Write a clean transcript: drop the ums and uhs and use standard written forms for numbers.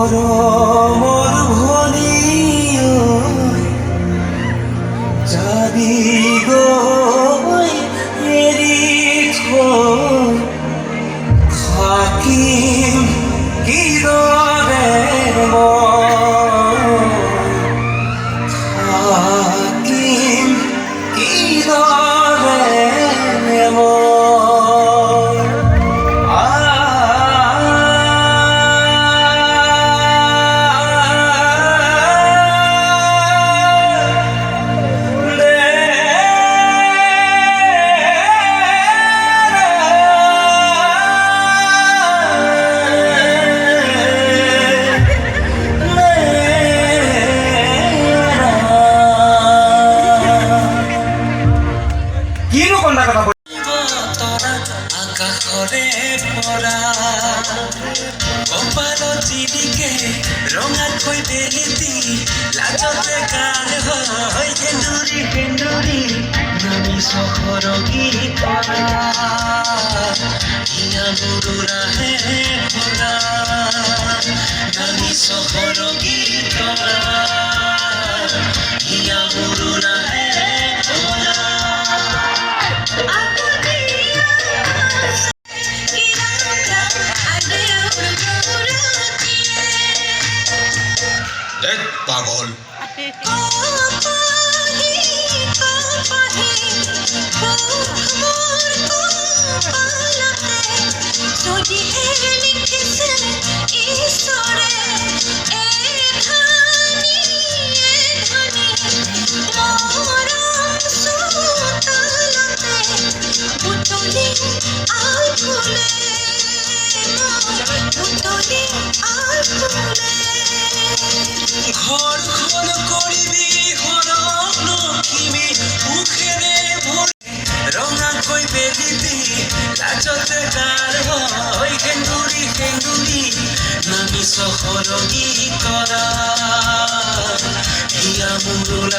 গরমৰ ভনী যাবি গৈ এৰি থৈ থাকিম কিদৰে থাকিম কিদৰে আকাশৰে পৰা কপালত জিলিকে ৰঙাকৈ বেলিতি লাজতে গান হয় সেন্দুৰী সেন্দুৰী নামি চহৰগী কৰা হিয়া মুৰুৰাহে ভৰা নামি চহৰগী কৰা হিয়া মুৰুৰাহে পাগল ঘৰখন কৰিবি ঘৰক লখিমী মুখেৰে ৰঙাকৈ বেলিবি লাজতে গাৰ হয় সেন্দুৰী সেন্দুৰী নামি চহৰগী কৰা হিয়া মুৰুৰা